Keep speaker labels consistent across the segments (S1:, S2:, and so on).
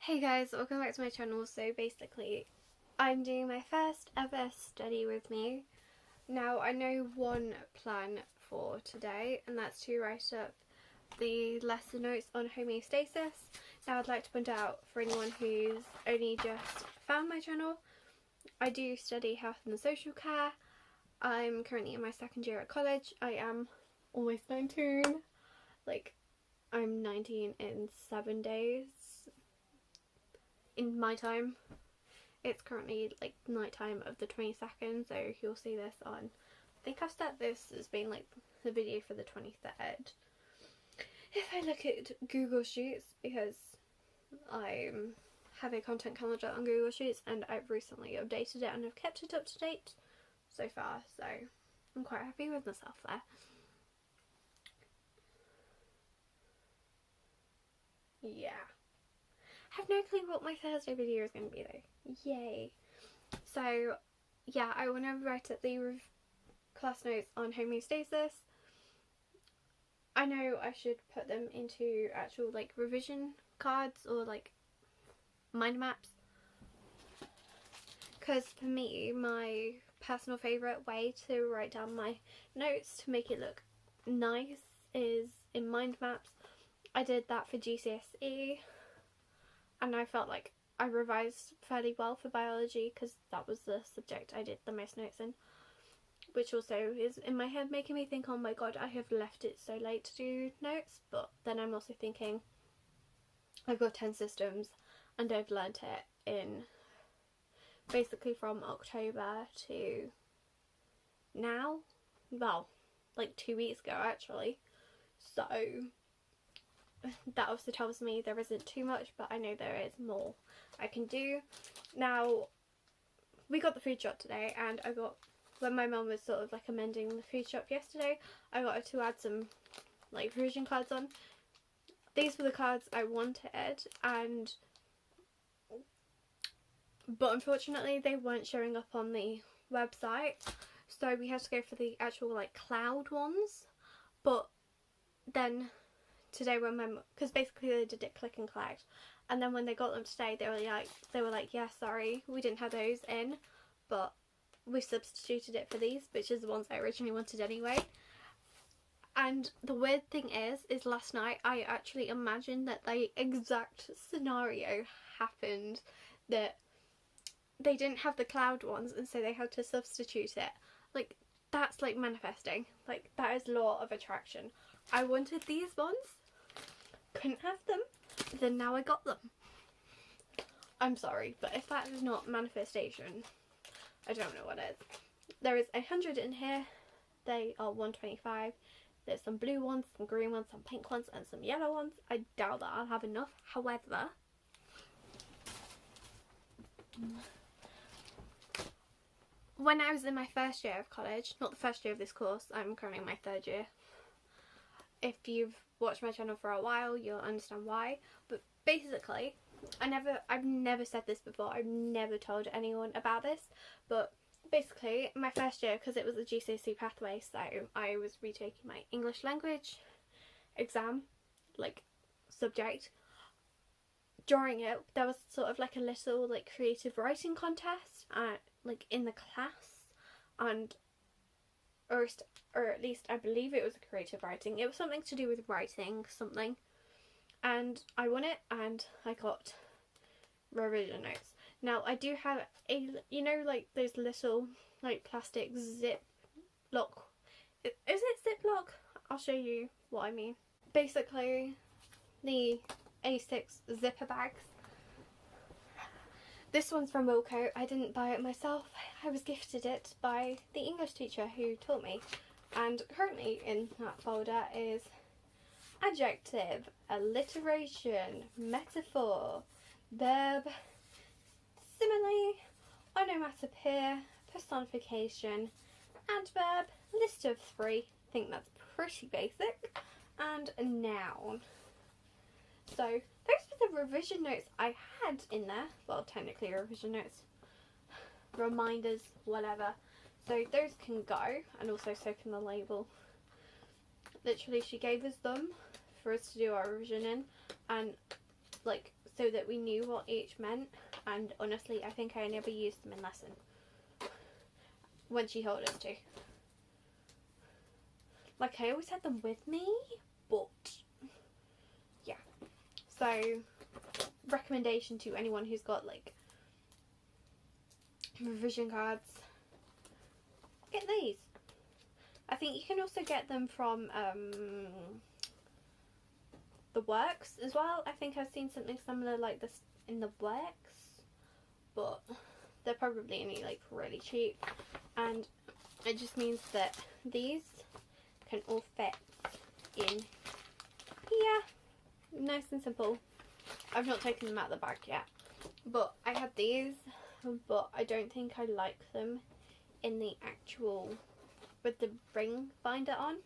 S1: Hey guys, welcome back to my channel. So basically, I'm doing my first ever study with me. Now I know one plan for today, and that's to write up the lesson notes on homeostasis. Now I'd like to point out for anyone who's only just found my channel, I do study health and social care. I'm currently in my second year at college. I am almost 19. I'm 19 in 7 days. In my time, it's currently like night time of the 22nd, so you'll see this on, I think I've set this as being like the video for the 23rd. If I look at Google Sheets, because I have a content calendar on Google Sheets and I've recently updated it and I've kept it up to date so far, so I'm quite happy with myself there. Yeah. I have no clue what my Thursday video is going to be though. Yay. So yeah, I want to write up the class notes on homeostasis. I know I should put them into actual like revision cards or like mind maps, because for me, my personal favourite way to write down my notes to make it look nice is in mind maps. I did that for GCSE. And I felt like I revised fairly well for biology because that was the subject I did the most notes in. Which also is in my head making me think, oh my god, I have left it so late to do notes. But then I'm also thinking, I've got 10 systems and I've learnt it in basically from October to now. Well, like 2 weeks ago actually. So that also tells me there isn't too much, but I know there is more I can do. Now, we got the food shop today, and when my mum was sort of like amending the food shop yesterday, I got her to add some like revision cards on. These were the cards I wanted, but unfortunately they weren't showing up on the website, so we had to go for the actual like cloud ones. But then today because basically they did it click and collect, and then when they got them today they were like yeah, sorry, we didn't have those in, but we substituted it for these, which is the ones I originally wanted anyway. And the weird thing is last night I actually imagined that the exact scenario happened, that they didn't have the cloud ones and so they had to substitute it. Like, that's like manifesting, like that is law of attraction. I wanted these ones, couldn't have them, then now I got them. I'm sorry, but if that is not manifestation, I don't know what is. There is 100 in here. They are 125. There's some blue ones, some green ones, some pink ones, and some yellow ones. I doubt that I'll have enough. However, when I was in my first year of college, not the first year of this course, I'm currently in my third year. If you've watched my channel for a while, you'll understand why. But basically, I've never said this before, I've never told anyone about this, but basically my first year, because it was a GCSE pathway, so I was retaking my English language exam, like subject. During it, there was sort of like a little like creative writing contest like in the class, and or at least I believe it was a creative writing. It was something to do with writing something, and I won it and I got revision notes. Now I do have a, you know, like those little like plastic zip lock, is it ziplock? I'll show you what I mean. Basically the A6 zipper bags. This one's from Wilco. I didn't buy it myself. I was gifted it by the English teacher who taught me. And currently in that folder is adjective, alliteration, metaphor, verb, simile, onomatopoeia, personification, adverb, list of 3. I think that's pretty basic. And a noun. So those were the revision notes I had in there. Well, technically revision notes, reminders, whatever. So those can go, and also so can the label. Literally, she gave us them for us to do our revision in, and like so that we knew what each meant. And honestly, I think I never used them in lesson when she told us to. Like, I always had them with me, but yeah. So, recommendation to anyone who's got like revision cards, get these. I think you can also get them from the Works as well. I think I've seen something similar like this in the Works, but they're probably only like really cheap, and it just means that these can all fit in here, nice and simple. I've not taken them out of the bag yet, but I had these, but I don't think I like them in the actual, with the ring binder on.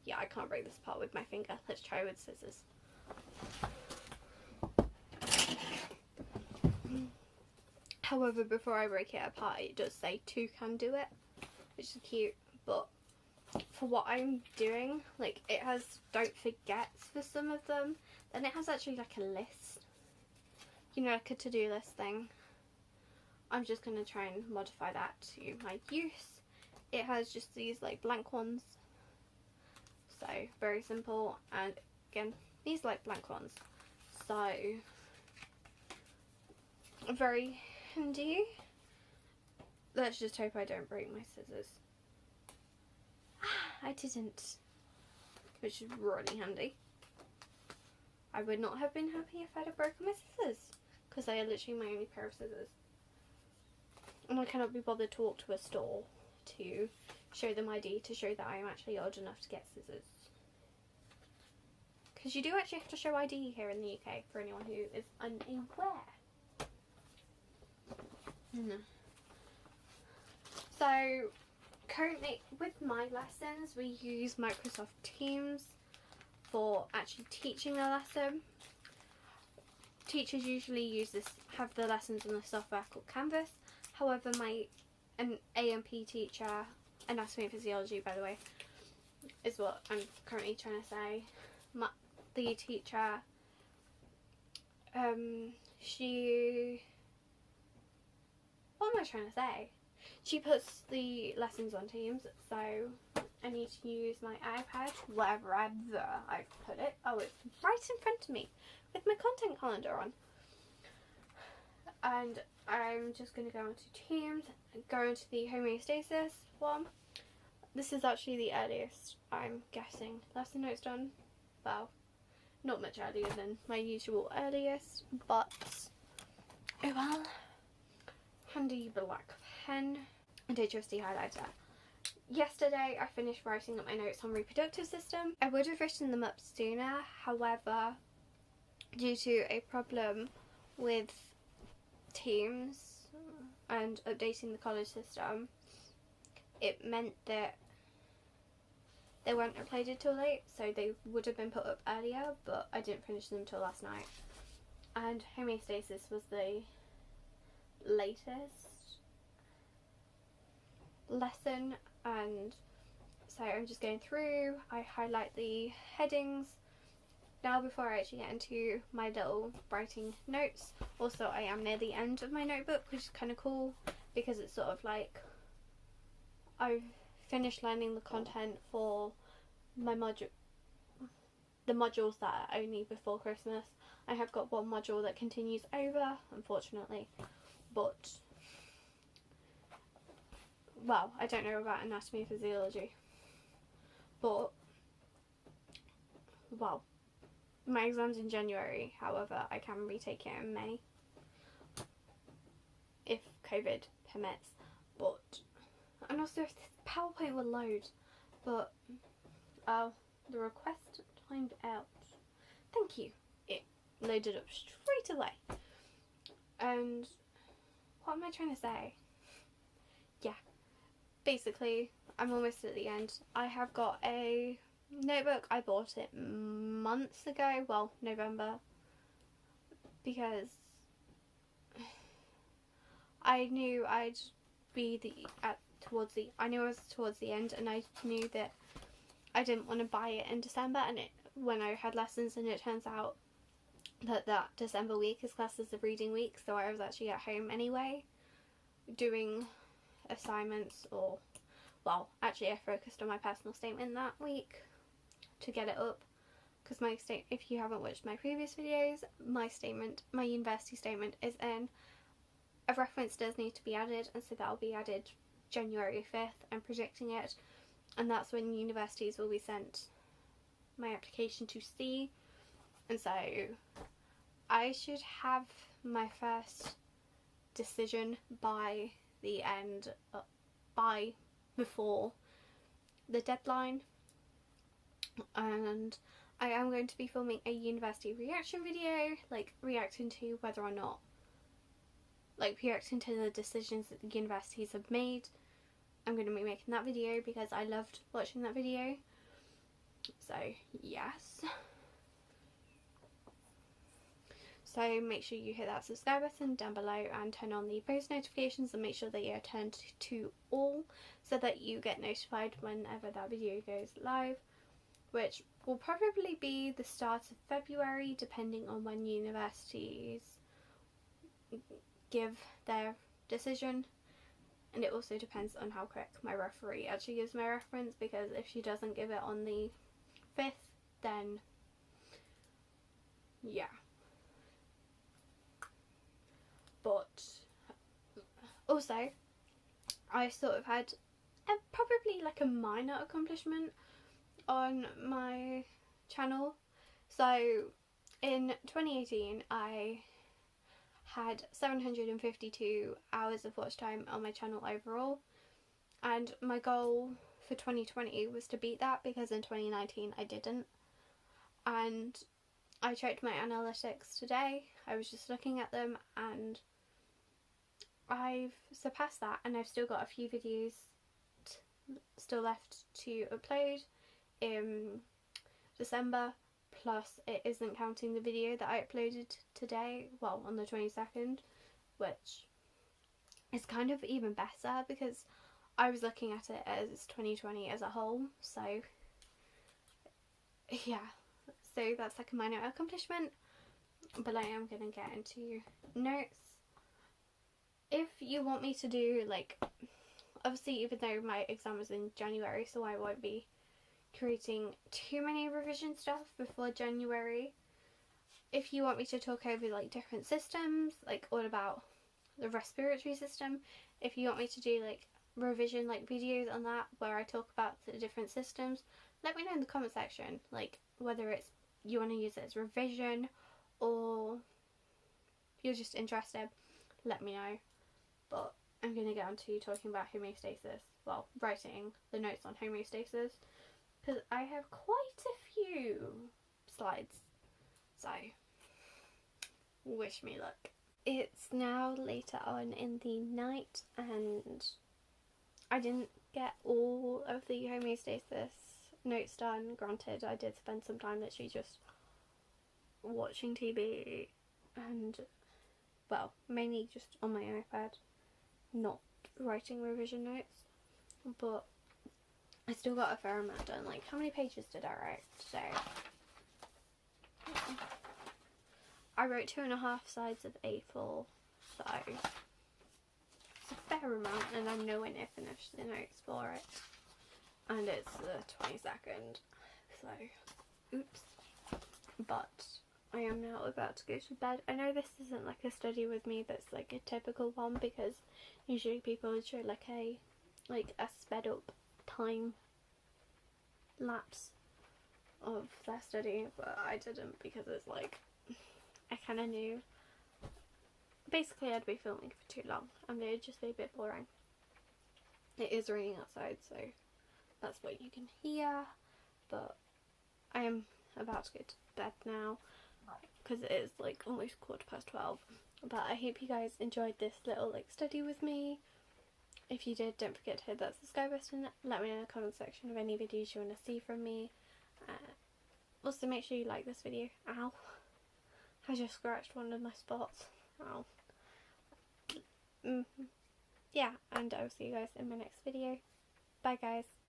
S1: Yeah, I can't break this apart with my finger. Let's try with scissors. However, before I break it apart, it does say 2 can do it, which is cute, but for what I'm doing, like, it has don't forgets for some of them, then it has actually like a list, you know, like a to-do list thing. I'm just going to try and modify that to my use. It has just these like blank ones, so very simple, and again these like blank ones, so very handy. Let's just hope I don't break my scissors. I didn't, which is really handy. I would not have been happy if I'd have broken my scissors, because they are literally my only pair of scissors. And I cannot be bothered to walk to a store to show them ID to show that I am actually old enough to get scissors. Because you do actually have to show ID here in the UK for anyone who is unaware. So currently with my lessons we use Microsoft Teams for actually teaching a lesson. Teachers usually have the lessons on the software called Canvas. However, an AMP teacher, anatomy and physiology by the way, is what I'm currently trying to say. The teacher, what am I trying to say? She puts the lessons on Teams, so I need to use my iPad, wherever I've put it. Oh, it's right in front of me with my content calendar on. And I'm just going to go into Teams, go into the homeostasis one. This is actually the earliest, I'm guessing, lesson notes done. Well, not much earlier than my usual earliest, but oh well. Handy black pen and a trusty highlighter. Yesterday I finished writing up my notes on reproductive system. I would have written them up sooner, however, due to a problem with Teams and updating the college system, it meant that they weren't uploaded till late, so they would have been put up earlier, but I didn't finish them till last night. And homeostasis was the latest lesson, and so I'm just going through. I highlight the headings now before I actually get into my little writing notes. Also, I am near the end of my notebook, which is kind of cool because it's sort of like I've finished learning the content for my the modules that are only before Christmas. I have got one module that continues over, unfortunately, but well, I don't know about anatomy and physiology, but well, my exam's in January. However, I can retake it in May if COVID permits, but and also if this PowerPoint will load, but the request timed out. Thank you. It loaded up straight away. And what am I trying to say? Yeah, basically I'm almost at the end. I have got a notebook. I bought it months ago, well, November, because I knew I'd be I knew I was towards the end, and I knew that I didn't want to buy it in December, and when I had lessons, and it turns out that December week is classed as a reading week, so I was actually at home anyway doing assignments, or well, actually I focused on my personal statement that week to get it up, because if you haven't watched my previous videos, my university statement is in. A reference does need to be added, and so that'll be added January 5th. I'm predicting it, and that's when universities will be sent my application to see, and so I should have my first decision by the end, before the deadline. And I am going to be filming a university reaction video, like reacting to whether or not, like reacting to the decisions that the universities have made. I'm going to be making that video because I loved watching that video. So yes. So make sure you hit that subscribe button down below and turn on the post notifications, and make sure that you're turned to all so that you get notified whenever that video goes live, which will probably be the start of February depending on when universities give their decision. And it also depends on how quick my referee actually gives my reference, because if she doesn't give it on the 5th, then yeah. But also, I sort of had probably like a minor accomplishment on my channel. So in 2018 I had 752 hours of watch time on my channel overall, and my goal for 2020 was to beat that, because in 2019 I didn't. And I checked my analytics today, I was just looking at them, and I've surpassed that, and I've still got a few videos still left to upload in December, plus it isn't counting the video that I uploaded today, well, on the 22nd, which is kind of even better because I was looking at it as 2020 as a whole. So yeah, so that's like a minor accomplishment, but I am going to get into notes. If you want me to do, like, obviously even though my exam is in January, so I won't be creating too many revision stuff before January. If you want me to talk over like different systems, like all about the respiratory system, if you want me to do like revision like videos on that where I talk about the different systems, let me know in the comment section, like whether it's you want to use it as revision or you're just interested, let me know. But I'm going to get on to talking about homeostasis, well, writing the notes on homeostasis, because I have quite a few slides, so wish me luck. It's now later on in the night, and I didn't get all of the homeostasis notes done. Granted, I did spend some time literally just watching TV and, well, mainly just on my iPad, not writing revision notes, but I still got a fair amount done. Like, how many pages did I write today? I wrote 2.5 sides of A4, so it's a fair amount, and I'm nowhere near finished the notes for it. And it's the 22nd, so oops. But I am now about to go to bed. I know this isn't like a study with me that's like a typical one, because usually people would show like a sped up time lapse of their study, but I didn't, because it's like I kind of knew basically I'd be filming for too long and it would just be a bit boring. It is raining outside, so that's what you can hear, but I am about to go to bed now because it is like almost 12:15. But I hope you guys enjoyed this little like study with me. If you did, don't forget to hit that subscribe button. Let me know in the comment section of any videos you want to see from me. Also make sure you like this video. Ow, I just scratched one of my spots. Ow. Yeah, and I will see you guys in my next video. Bye guys.